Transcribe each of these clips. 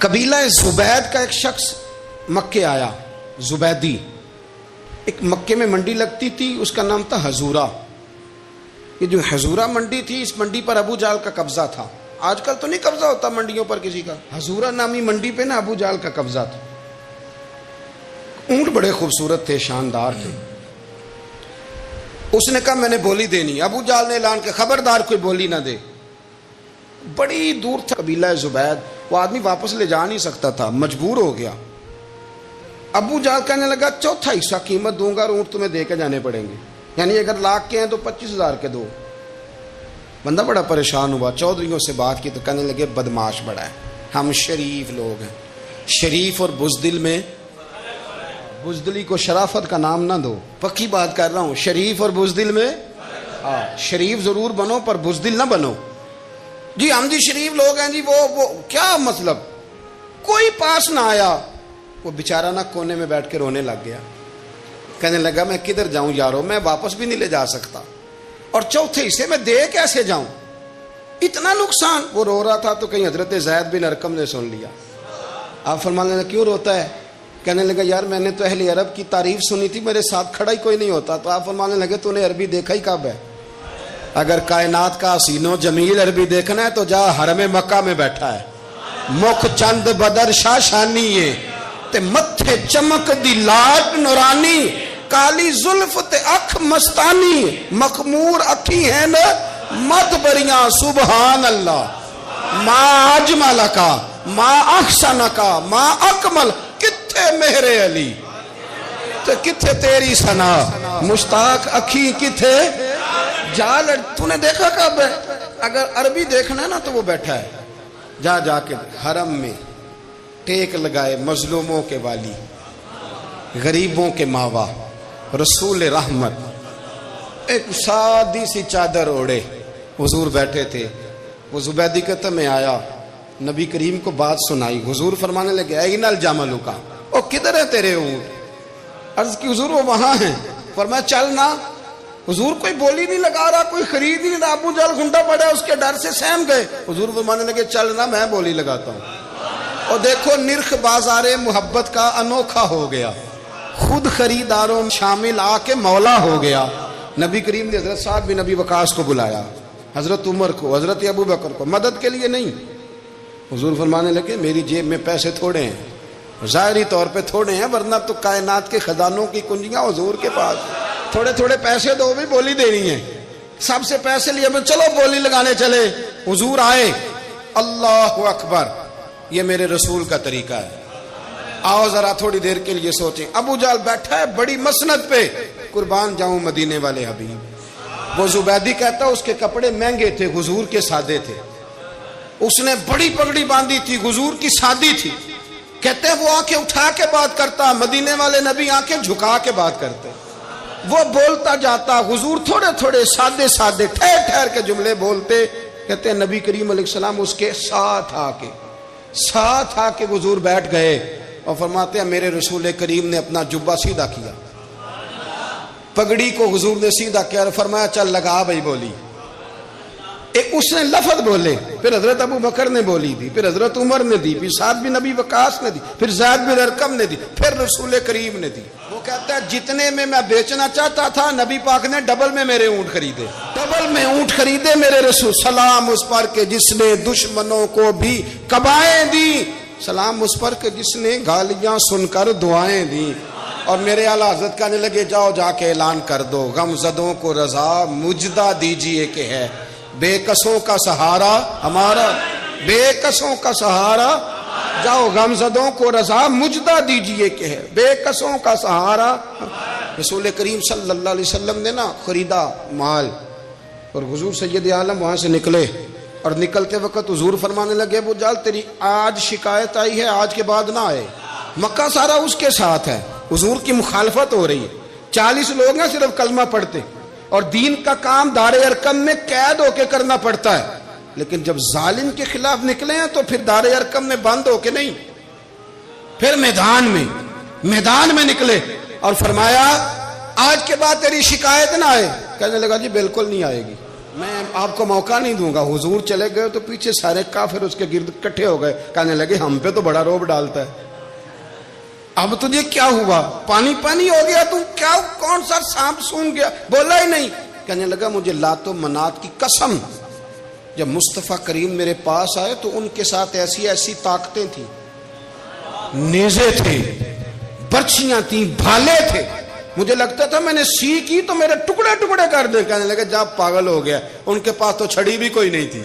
قبیلہ زبید کا ایک شخص مکے آیا، زبیدی۔ ایک مکے میں منڈی لگتی تھی، اس کا نام تھا حضورہ۔ یہ جو حضورہ منڈی تھی، اس منڈی پر ابو جہل کا قبضہ تھا۔ آج کل تو نہیں قبضہ ہوتا منڈیوں پر کسی کا، حضورہ نامی منڈی پہ نا ابو جہل کا قبضہ تھا۔ اونٹ بڑے خوبصورت تھے، شاندار تھے۔ اس نے کہا میں نے بولی دینی۔ ابو جہل نے اعلان کیا خبردار کوئی بولی نہ دے۔ بڑی دور تھا قبیلہ زبید، وہ آدمی واپس لے جا نہیں سکتا تھا، مجبور ہو گیا۔ ابو جہل کہنے لگا چوتھا حصہ قیمت دوں گا اور اونٹ تمہیں دے کے جانے پڑیں گے، یعنی اگر لاکھ کے ہیں تو 25,000 کے دو۔ بندہ بڑا پریشان ہوا، چودھریوں سے بات کی تو کہنے لگے بدماش بڑا ہے، ہم شریف لوگ ہیں، شریف اور بزدل میں، بزدلی کو شرافت کا نام نہ دو، پکی بات کر رہا ہوں، شریف اور بزدل میں شریف ضرور بنو پر بزدل نہ بنو۔ جی ہم جی شریف لوگ ہیں جی، وہ کیا مطلب؟ کوئی پاس نہ آیا، وہ بیچارہ نہ کونے میں بیٹھ کے رونے لگ گیا، کہنے لگا میں کدھر جاؤں یارو، میں واپس بھی نہیں لے جا سکتا، اور چوتھے حصے میں دے کیسے جاؤں، اتنا نقصان۔ وہ رو رہا تھا تو کہیں حضرت زید بن ارقم نے سن لیا۔ آپ فرمانے لگا کیوں روتا ہے؟ کہنے لگا یار میں نے تو اہل عرب کی تعریف سنی تھی، میرے ساتھ کھڑا ہی کوئی نہیں ہوتا۔ تو آپ فرمانے لگے تو نے عربی دیکھا ہی کب ہے؟ اگر کائنات کا حسین و جمیل عربی دیکھنا ہے تو جا حرم مکہ میں بیٹھا ہے، مکھ چند بدر شاہ شانی ہے تے متھے چمک دی لاٹ نورانی، کالی زلف تے اکھ مستانی، مخمور اکھی ہیں نا مد بریاں سبحان اللہ، ما اجمل کا ما احسن کا ما اکمل، کتھے مہر علی تے کتھے تیری ثنا، مشتاق اکھی کتھے جال۔ تو نے دیکھا کب ہے؟ اگر عربی دیکھنا ہے نا تو وہ بیٹھا ہے، جا جا کے حرم میں ٹیک لگائے، مظلوموں کے والی، غریبوں کے ماوا، رسول رحمت، ایک سادی سی چادر اوڑے حضور بیٹھے تھے۔ وہ زبیدی کہتا میں آیا، نبی کریم کو بات سنائی، حضور فرمانے لگے این الجمل کا، او کدھر ہے تیرے اونٹ؟ عرض کی حضور وہ وہاں ہیں۔ فرمایا چل نا۔ حضور کوئی بولی نہیں لگا رہا، کوئی خرید نہیں رہا، ابو جہل گھنٹا پڑا، اس کے ڈر سے سہم گئے۔ حضور فرمانے لگے چل نا میں بولی لگاتا ہوں۔ اور دیکھو نرخ بازار محبت کا انوکھا ہو گیا، خود خریداروں شامل آ کے مولا ہو گیا۔ نبی کریم نے حضرت سعد بن ابی وقاص کو بلایا، حضرت عمر کو، حضرت ابو بکر کو، مدد کے لیے نہیں۔ حضور فرمانے لگے میری جیب میں پیسے تھوڑے ہیں، ظاہری طور پہ تھوڑے ہیں، ورنہ تو کائنات کے خزانوں کی کنجیاں حضور کے پاس، تھوڑے تھوڑے پیسے دو بھی بولی دینی ہے۔ سب سے پیسے لیے میں چلو بولی لگانے چلے۔ حضور آئے، اللہ اکبر، یہ میرے رسول کا طریقہ ہے، آؤ ذرا تھوڑی دیر کے لیے سوچیں۔ ابو جہل بیٹھا ہے بڑی مسند پہ، قربان جاؤں مدینے والے حبیب۔ وہ زبیدی کہتا اس کے کپڑے مہنگے تھے، حضور کے سادے تھے، اس نے بڑی پگڑی باندھی تھی، حضور کی سادی تھی۔ کہتے وہ آنکھیں اٹھا کے بات کرتا، مدینے والے نبی آنکھیں جھکا کے بات کرتے۔ وہ بولتا جاتا، حضور تھوڑے تھوڑے سادے سادے ٹھہر ٹھہر کے جملے بولتے۔ کہتے ہیں نبی کریم علیہ السلام اس کے ساتھ آ کے حضور بیٹھ گئے اور فرماتے ہیں میرے رسول کریم نے اپنا جبہ سیدھا کیا، پگڑی کو حضور نے سیدھا کیا اور فرمایا چل لگا بھائی بولی۔ ایک اس نے لفظ بولے، پھر حضرت ابو بکر نے بولی دی، پھر حضرت عمر نے دی، پھر سعد بن ابی وقاص نے دی، پھر زید بن ارقم نے دی، پھر رسول کریم نے دی۔ وہ کہتا ہے جتنے میں بیچنا چاہتا تھا نبی پاک نے ڈبل میں میرے اونٹ خریدے، ڈبل میں اونٹ خریدے میرے رسول۔ سلام اس پر کہ جس نے دشمنوں کو بھی قبائیں دی، سلام اس پر کہ جس نے گالیاں سن کر دعائیں دی۔ اور میرے اعلیٰ حضرت کہنے لگے جاؤ جا کے اعلان کر دو، غم زدوں کو رضا مجدہ دیجئے کہ ہے بے کسوں کا سہارا ہمارا، بے کسوں کا سہارا، جاؤ غم زدوں کو رضا مجدہ دیجئے کہ ہے بے کسوں کا سہارا۔ رسول کریم صلی اللہ علیہ وسلم نے نا خریدا مال، اور حضور سید عالم وہاں سے نکلے، اور نکلتے وقت حضور فرمانے لگے ابو جہل تیری آج شکایت آئی ہے، آج کے بعد نہ آئے، مکہ سارا اس کے ساتھ ہے، حضور کی مخالفت ہو رہی ہے، 40 لوگ ہیں صرف کلمہ پڑھتے، اور دین کا کام دار ارقم میں قید ہو کے کرنا پڑتا ہے، لیکن جب ظالم کے خلاف نکلے ہیں تو پھر دار ارقم میں بند ہو کے نہیں، پھر میدان میں نکلے، اور فرمایا آج کے بعد تیری شکایت نہ آئے۔ کہنے لگا جی بالکل نہیں آئے گی، میں آپ کو موقع نہیں دوں گا. حضور چلے گئے تو پیچھے سارے کافر اس کے گرد اکٹھے ہو گئے, کہنے لگے ہم پہ تو بڑا روب ڈالتا ہے, اب تجھے کیا ہوا, پانی پانی ہو گیا, تو کیا کون سا سانپ سونگ گیا, بولا ہی نہیں. کہنے لگا مجھے لات و منات کی قسم, جب مصطفیٰ کریم میرے پاس آئے تو ان کے ساتھ ایسی ایسی طاقتیں تھیں, نیزے تھے, برچیاں تھیں, بھالے تھے, مجھے لگتا تھا میں نے سی کی تو میرے ٹکڑے ٹکڑے کر دے. کہنے لگے جب پاگل ہو گیا, ان کے پاس تو چھڑی بھی کوئی نہیں تھی,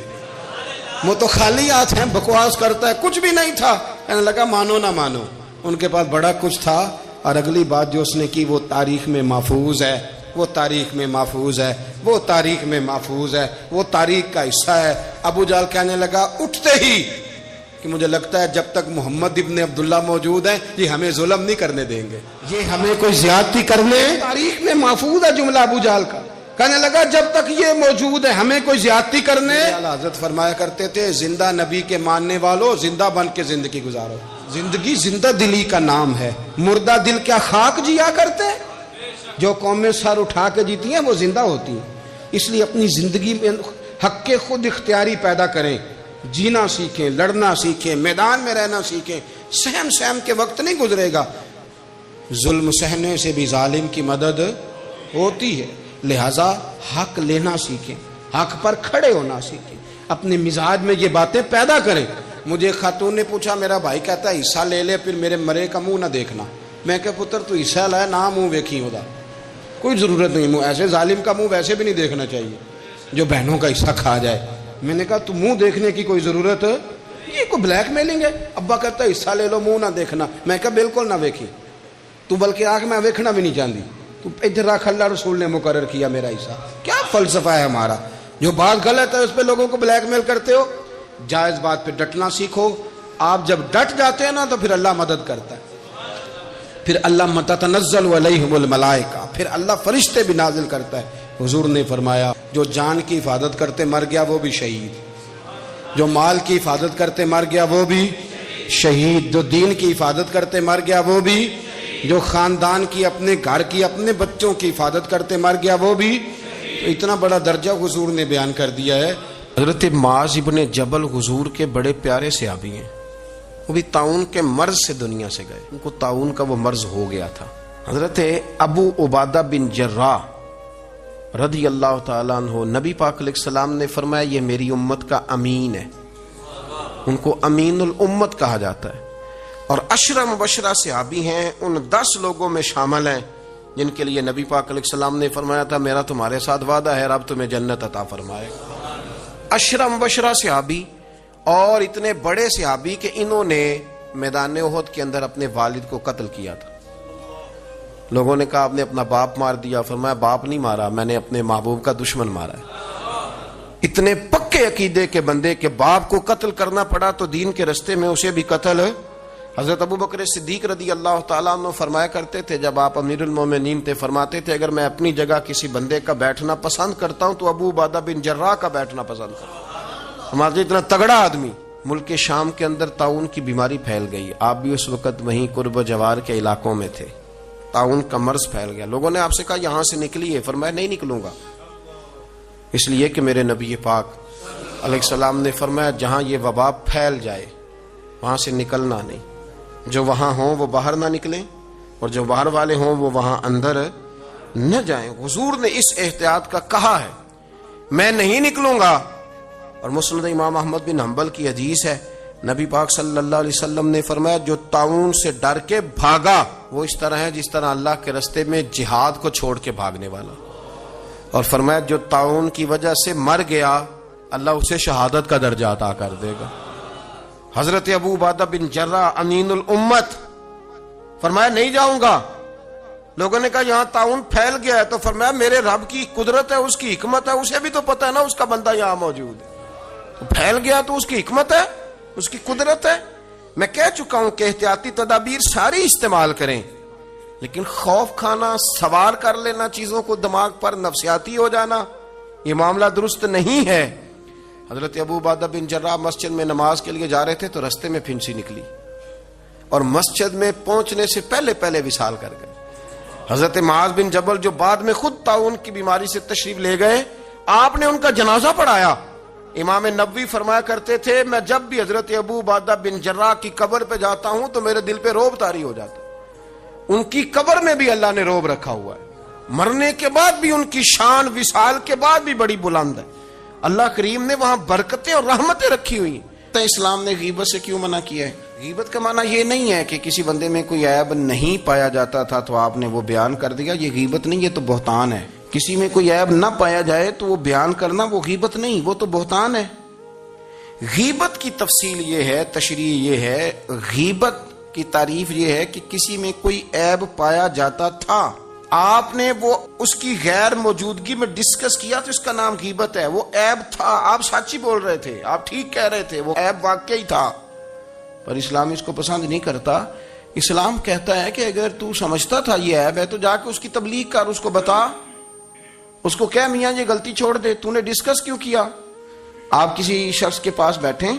وہ تو خالی ہاتھ ہیں, بکواس کرتا ہے, کچھ بھی نہیں تھا. کہنے لگا مانو نہ مانو, ان کے پاس بڑا کچھ تھا. اور اگلی بات جو اس نے کی وہ تاریخ میں محفوظ ہے, وہ تاریخ میں محفوظ ہے, وہ تاریخ میں محفوظ ہے, وہ تاریخ کا حصہ ہے. ابو جہل کہنے لگا اٹھتے ہی کہ مجھے لگتا ہے جب تک محمد ابن عبداللہ موجود ہیں یہ ہمیں ظلم نہیں کرنے دیں گے, یہ ہمیں کوئی زیادتی کرنے, تاریخ میں محفوظ ہے جملہ ابو جہل کا. کہنے لگا جب تک یہ موجود ہے ہمیں کوئی زیادتی کرنے. حضرت فرمایا کرتے تھے زندہ نبی کے ماننے والوں زندہ بن کے زندگی گزارو. زندگی زندہ دلی کا نام ہے, مردہ دل کیا خاک جیا کرتے. جو قومیں سر اٹھا کے جیتی ہیں وہ زندہ ہوتی ہیں. اس لیے اپنی زندگی میں حق کے خود اختیاری پیدا کریں, جینا سیکھیں, لڑنا سیکھیں, میدان میں رہنا سیکھیں. سہم سہم کے وقت نہیں گزرے گا, ظلم سہنے سے بھی ظالم کی مدد ہوتی ہے. لہذا حق لینا سیکھیں, حق پر کھڑے ہونا سیکھیں, اپنے مزاج میں یہ باتیں پیدا کریں. مجھے خاتون نے پوچھا, میرا بھائی کہتا ہے حصہ لے لے پھر میرے مرے کا منہ نہ دیکھنا. میں کہ پتر تو حصہ لائے نہ منہ ویکھی ہوتا, کوئی ضرورت نہیں, منہ ایسے ظالم کا منہ ویسے بھی نہیں دیکھنا چاہیے جو بہنوں کا حصہ کھا جائے. میں نے کہا تو منہ دیکھنے کی کوئی ضرورت, یہ کوئی بلیک میلنگ ہے. ابا کہتا ہے حصہ لے لو منہ نہ دیکھنا. میں کہا بالکل نہ ویکھی, تو بلکہ آنکھ میں ویکھنا بھی نہیں چاہتی, تو ادھر رکھ, اللہ رسول نے مقرر کیا میرا حصہ. کیا فلسفہ ہے ہمارا, جو بات غلط ہے اس پہ لوگوں کو بلیک میل کرتے ہو. جائز بات پہ ڈٹنا سیکھو. آپ جب ڈٹ جاتے ہیں نا تو پھر اللہ مدد کرتا ہے, پھر اللہ تتنزل علیہم الملائکہ, پھر اللہ فرشتے بھی نازل کرتا ہے. حضور نے فرمایا جو جان کی حفاظت کرتے مر گیا وہ بھی شہید, جو مال کی حفاظت کرتے مر گیا وہ بھی شہید, جو دین کی حفاظت کرتے مر گیا وہ بھی, جو خاندان کی, اپنے گھر کی, اپنے بچوں کی حفاظت کرتے مر گیا وہ بھی. اتنا بڑا درجہ حضور نے بیان کر دیا ہے. حضرت معاذ ابن جبل حضور کے بڑے پیارے صحابی ہیں, وہ بھی طاعون کے مرض سے دنیا سے گئے, ان کو طاعون کا وہ مرض ہو گیا تھا. حضرت ابو عبادہ بن جراح رضی اللہ تعالیٰ عنہ, نبی پاک علیہ السلام نے فرمایا یہ میری امت کا امین ہے, ان کو امین الامت کہا جاتا ہے. اور 10 مبشرہ صحابی ہیں, ان 10 لوگوں میں شامل ہیں جن کے لیے نبی پاک علیہ السلام نے فرمایا تھا میرا تمہارے ساتھ وعدہ ہے, رب تمہیں جنت عطا فرمائے. 10 مبشرہ صحابی اور اتنے بڑے صحابی کہ انہوں نے میدان احد کے اندر اپنے والد کو قتل کیا تھا. لوگوں نے کہا آپ نے اپنا باپ مار دیا. فرمایا باپ نہیں مارا, میں نے اپنے محبوب کا دشمن مارا ہے. اتنے پکے عقیدے کے بندے کہ باپ کو قتل کرنا پڑا تو دین کے رستے میں اسے بھی قتل. حضرت ابو بکر صدیق رضی اللہ تعالیٰ عنہ فرمایا کرتے تھے, جب آپ امیر المومنین تھے, فرماتے تھے اگر میں اپنی جگہ کسی بندے کا بیٹھنا پسند کرتا ہوں تو ابو عبادہ بن جراح کا بیٹھنا پسند کرتا ہوں. ہمارے اتنا تگڑا آدمی. ملک شام کے اندر طاعون کی بیماری پھیل گئی, آپ بھی اس وقت وہیں قرب و جوار کے علاقوں میں تھے. طاعون کا مرض پھیل گیا. لوگوں نے آپ سے کہا یہاں سے نکلیے. فرمایا نہیں نکلوں گا, اس لیے کہ میرے نبی پاک علیہ السلام نے فرمایا جہاں یہ وبا پھیل جائے وہاں سے نکلنا نہیں, جو وہاں ہوں وہ باہر نہ نکلیں اور جو باہر والے ہوں وہ وہاں اندر نہ جائیں. حضور نے اس احتیاط کا کہا ہے, میں نہیں نکلوں گا. اور مسند امام احمد بن حنبل کی حدیث ہے, نبی پاک صلی اللہ علیہ وسلم نے فرمایا جو طاعون سے ڈر کے بھاگا وہ اس طرح ہے جس طرح اللہ کے رستے میں جہاد کو چھوڑ کے بھاگنے والا. اور فرمایا جو طاعون کی وجہ سے مر گیا اللہ اسے شہادت کا درجہ عطا کر دے گا. حضرت ابو عبادہ بن جراح امین الامت, فرمایا نہیں جاؤں گا. لوگوں نے کہا یہاں طاعون پھیل گیا ہے, تو فرمایا میرے رب کی قدرت ہے, اس کی حکمت ہے, اسے بھی تو پتہ ہے نا اس کا بندہ یہاں موجود ہے. پھیل گیا تو اس کی حکمت ہے, اس کی قدرت ہے. میں کہہ چکا ہوں کہ احتیاطی تدابیر ساری استعمال کریں, لیکن خوف کھانا, سوار کر لینا چیزوں کو دماغ پر, نفسیاتی ہو جانا, یہ معاملہ درست نہیں ہے. حضرت ابو عبادہ بن جراح مسجد میں نماز کے لیے جا رہے تھے تو رستے میں پھنسی نکلی اور مسجد میں پہنچنے سے پہلے پہلے وصال کر گئے. حضرت معاذ بن جبل جو بعد میں خود طاعون کی بیماری سے تشریف لے گئے, آپ نے ان کا جنازہ پڑھایا. امام نبوی فرمایا کرتے تھے میں جب بھی حضرت ابو عبیدہ بن جراح کی قبر پہ جاتا ہوں تو میرے دل پہ رعب طاری ہو جاتا ہے. ان کی قبر میں بھی اللہ نے رعب رکھا ہوا ہے. مرنے کے بعد بھی ان کی شان وصال کے بعد بھی بڑی بلند ہے. اللہ کریم نے وہاں برکتیں اور رحمتیں رکھی ہوئی ہیں. اسلام نے غیبت سے کیوں منع کیا ہے؟ غیبت کا معنی یہ نہیں ہے کہ کسی بندے میں کوئی عیب نہیں پایا جاتا تھا تو آپ نے وہ بیان کر دیا. یہ غیبت نہیں, یہ تو بہتان ہے. کسی میں کوئی عیب نہ پایا جائے تو وہ بیان کرنا وہ غیبت نہیں, وہ تو بہتان ہے. غیبت کی تفصیل یہ ہے, تشریح یہ ہے, غیبت کی تعریف یہ ہے کہ کسی میں کوئی عیب پایا جاتا تھا, آپ نے وہ اس کی غیر موجودگی میں ڈسکس کیا تو اس کا نام غیبت ہے. وہ عیب تھا, آپ سچ ہی بول رہے تھے, آپ ٹھیک کہہ رہے تھے, وہ عیب واقعی تھا, پر اسلام اس کو پسند نہیں کرتا. اسلام کہتا ہے کہ اگر تو سمجھتا تھا یہ عیب ہے تو جا کے اس کی تبلیغ کر, اس کو بتا, اس کو کہہ میاں یہ غلطی چھوڑ دے, تو نے ڈسکس کیوں کیا؟ آپ کسی شخص کے پاس بیٹھیں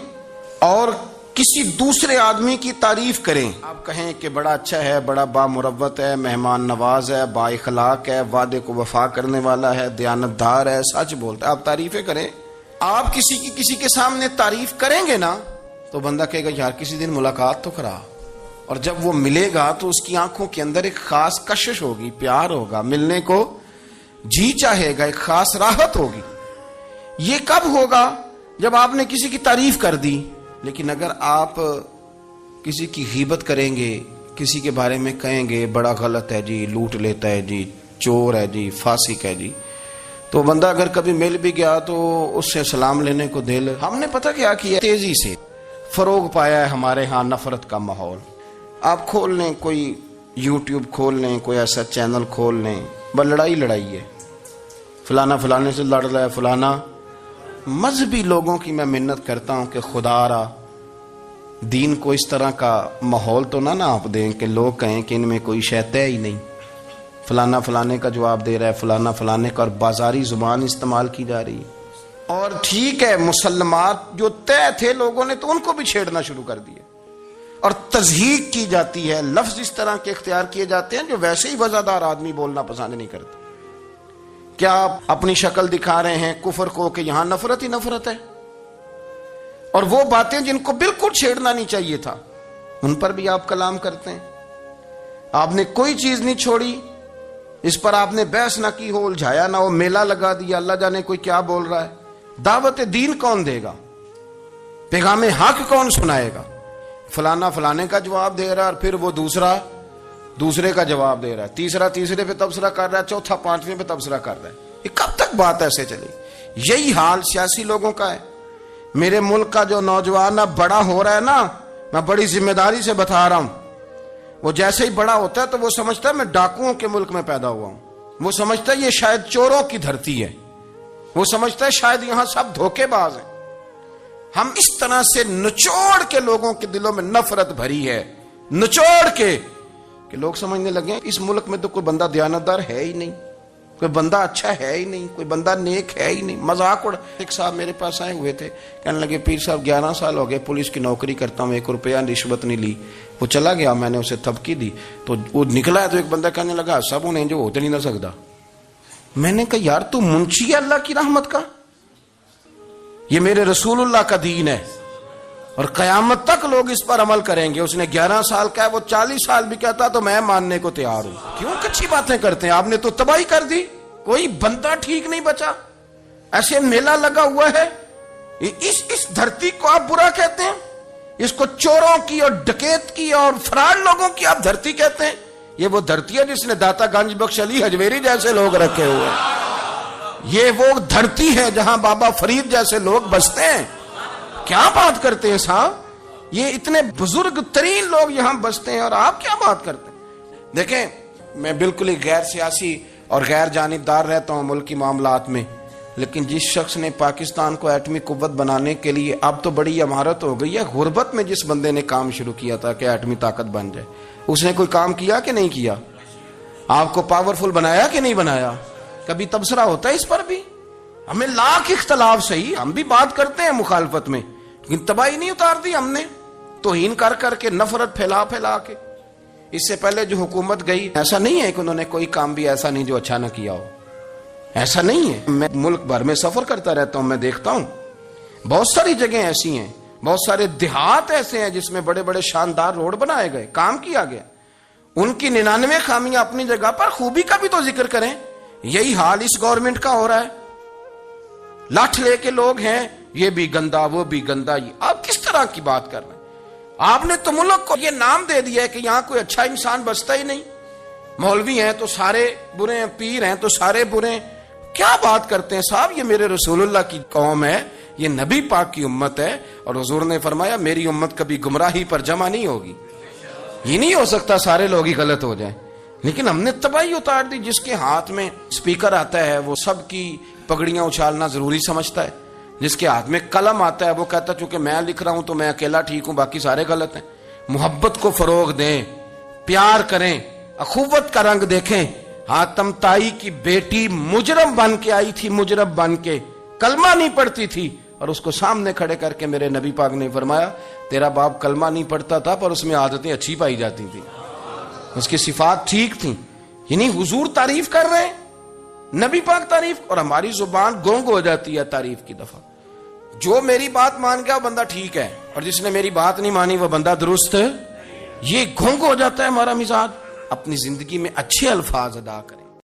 اور کسی دوسرے آدمی کی تعریف کریں, آپ کہیں کہ بڑا اچھا ہے, بڑا بامروت ہے, مہمان نواز ہے, با اخلاق ہے, وعدے کو وفا کرنے والا ہے, دیانت دار ہے, سچ بولتا ہے, آپ تعریفیں کریں. آپ کسی کے سامنے تعریف کریں گے نا تو بندہ کہے گا یار کسی دن ملاقات تو کرا, اور جب وہ ملے گا تو اس کی آنکھوں کے اندر ایک خاص کشش ہوگی, پیار ہوگا, ملنے کو جی چاہے گا, ایک خاص راحت ہوگی. یہ کب ہوگا؟ جب آپ نے کسی کی تعریف کر دی. لیکن اگر آپ کسی کی غیبت کریں گے, کسی کے بارے میں کہیں گے بڑا غلط ہے جی, لوٹ لیتا ہے جی, چور ہے جی, فاسق ہے جی, تو بندہ اگر کبھی مل بھی گیا تو اس سے سلام لینے کو دل, ہم نے پتہ کیا کیا, تیزی سے فروغ پایا ہے ہمارے ہاں نفرت کا ماحول. آپ کھول لیں, کوئی یوٹیوب کھول لیں, کوئی ایسا چینل کھول لیں, بس لڑائی ہے, فلانا فلانے سے لڑ رہا ہے, فلانا. مذہبی لوگوں کی میں منت کرتا ہوں کہ خدا را دین کو اس طرح کا ماحول تو نہ آپ دیں کہ لوگ کہیں کہ ان میں کوئی شے طے ہی نہیں, فلانا فلانے کا جواب دے رہا ہے, فلانا فلانے کا, اور بازاری زبان استعمال کی جا رہی ہے. اور ٹھیک ہے, مسلمات جو طے تھے لوگوں نے تو ان کو بھی چھیڑنا شروع کر دیا, اور تضحیق کی جاتی ہے, لفظ اس طرح کے اختیار کیے جاتے ہیں جو ویسے ہی وزادار آدمی بولنا پسند نہیں کرتے. کیا آپ اپنی شکل دکھا رہے ہیں کفر کو کہ یہاں نفرت ہی نفرت ہے, اور وہ باتیں جن کو بالکل چھیڑنا نہیں چاہیے تھا ان پر بھی آپ کلام کرتے ہیں. آپ نے کوئی چیز نہیں چھوڑی, اس پر آپ نے بحث نہ کی ہو, الجھایا نہ ہو, میلہ لگا دیا, اللہ جانے کوئی کیا بول رہا ہے. دعوت دین کون دے گا, پیغام حق کون سنائے گا؟ فلانا فلانے کا جواب دے رہا ہے, اور پھر وہ دوسرے کا جواب دے رہا ہے, تیسرا تیسرے پہ تبصرہ کر رہا ہے, چوتھا پانچویں پہ تبصرہ کر رہا ہے. یہ کب تک بات ایسے چلے؟ یہی حال سیاسی لوگوں کا ہے. میرے ملک کا جو نوجوان اب بڑا ہو رہا ہے نا, میں بڑی ذمہ داری سے بتا رہا ہوں, وہ جیسے ہی بڑا ہوتا ہے تو وہ سمجھتا ہے میں ڈاکوؤں کے ملک میں پیدا ہوا ہوں, وہ سمجھتا ہے یہ شاید چوروں کی دھرتی ہے, وہ سمجھتا ہے شاید یہاں سب دھوکے باز ہیں. ہم اس طرح سے نچوڑ کے لوگوں کے دلوں میں نفرت بھری ہے, نچوڑ کے, کہ لوگ سمجھنے لگے اس ملک میں تو کوئی بندہ دیانتدار ہے ہی نہیں, کوئی بندہ اچھا ہے ہی نہیں, کوئی بندہ نیک ہے ہی نہیں. مذاق اڑ. ایک صاحب میرے پاس آئے ہوئے تھے, کہنے لگے پیر صاحب 11 سال ہو گئے پولیس کی نوکری کرتا ہوں, 1 روپیہ رشوت نہیں لی. وہ چلا گیا, میں نے اسے تھپکی دی تو وہ نکلا ہے, تو ایک بندہ کہنے لگا سب انہیں جو ہوتے نہیں نہ سکتا. میں نے کہا یار تو منشی ہے اللہ کی رحمت کا, یہ میرے رسول اللہ کا دین ہے اور قیامت تک لوگ اس پر عمل کریں گے. اس نے 11 سال کا ہے, وہ 40 سال بھی کہتا تو میں ماننے کو تیار ہوں. کیوں کچھی باتیں کرتے ہیں؟ آپ نے تو تباہی کر دی, کوئی بندہ ٹھیک نہیں بچا. ایسے میلہ لگا ہوا ہے, اس دھرتی کو آپ برا کہتے ہیں, اس کو چوروں کی اور ڈکیت کی اور فرار لوگوں کی آپ دھرتی کہتے ہیں. یہ وہ دھرتی ہے جس نے داتا گنج بخش علی حجویری جیسے لوگ رکھے ہوئے ہیں. یہ وہ دھرتی ہے جہاں بابا فرید جیسے لوگ بستے ہیں. کیا بات کرتے ہیں صاحب, یہ اتنے بزرگ ترین لوگ یہاں بستے ہیں اور آپ کیا بات کرتے ہیں؟ دیکھیں, میں بالکل ہی غیر سیاسی اور غیر جانبدار رہتا ہوں ملکی معاملات میں, لیکن جس شخص نے پاکستان کو ایٹمی قوت بنانے کے لیے, اب تو بڑی عمارت ہو گئی ہے, غربت میں جس بندے نے کام شروع کیا تھا کہ ایٹمی طاقت بن جائے, اس نے کوئی کام کیا کہ نہیں کیا؟ آپ کو پاورفل بنایا کہ نہیں بنایا؟ کبھی تبصرہ ہوتا ہے اس پر بھی؟ ہمیں لاکھ اختلاف صحیح, ہم بھی بات کرتے ہیں مخالفت میں, لیکن تباہی نہیں اتار دی ہم نے, توہین کر کر کے, نفرت پھیلا پھیلا کے. اس سے پہلے جو حکومت گئی, ایسا نہیں ہے کہ انہوں نے کوئی کام بھی ایسا نہیں جو اچھا نہ کیا ہو. ایسا نہیں ہے. میں ملک بھر میں سفر کرتا رہتا ہوں, میں دیکھتا ہوں بہت ساری جگہیں ایسی ہیں, بہت سارے دیہات ایسے ہیں جس میں بڑے بڑے شاندار روڈ بنائے گئے, کام کیا گیا. ان کی 99 خامیاں اپنی جگہ پر, خوبی کا بھی تو ذکر کریں. یہی حال اس گورنمنٹ کا ہو رہا ہے. لاٹھ لے کے لوگ ہیں, یہ بھی گندا وہ بھی گندا. یہ آپ کس طرح کی بات کر رہے ہیں؟ آپ نے تو ملک کو یہ نام دے دیا ہے کہ یہاں کوئی اچھا انسان بچتا ہی نہیں. مولوی ہیں تو سارے برے ہیں, پیر ہیں تو سارے برے ہیں. کیا بات کرتے ہیں صاحب؟ یہ میرے رسول اللہ کی قوم ہے, یہ نبی پاک کی امت ہے, اور حضور نے فرمایا میری امت کبھی گمراہی پر جمع نہیں ہوگی. یہ نہیں ہو سکتا سارے لوگ ہی غلط ہو جائیں. لیکن ہم نے تباہی اتار دی. جس کے ہاتھ میں سپیکر آتا ہے وہ سب کی پگڑیاں اچھالنا ضروری سمجھتا ہے. جس کے ہاتھ میں قلم آتا ہے وہ کہتا چونکہ میں لکھ رہا ہوں تو میں اکیلا ٹھیک ہوں, باقی سارے غلط ہیں. محبت کو فروغ دیں, پیار کریں, اخوت کا رنگ دیکھیں. حاتم تائی کی بیٹی مجرم بن کے آئی تھی, مجرم بن کے, کلمہ نہیں پڑھتی تھی, اور اس کو سامنے کھڑے کر کے میرے نبی پاک نے فرمایا تیرا باپ کلمہ نہیں پڑھتا تھا پر اس میں عادتیں اچھی پائی جاتی تھی, اس کی صفات ٹھیک تھیں. یعنی حضور تعریف کر رہے ہیں, نبی پاک تعریف, اور ہماری زبان گونگ ہو جاتی ہے تعریف کی دفعہ. جو میری بات مان گیا وہ بندہ ٹھیک ہے, اور جس نے میری بات نہیں مانی وہ بندہ درست ہے. یہ گونگ ہو جاتا ہے ہمارا مزاج. اپنی زندگی میں اچھے الفاظ ادا کریں.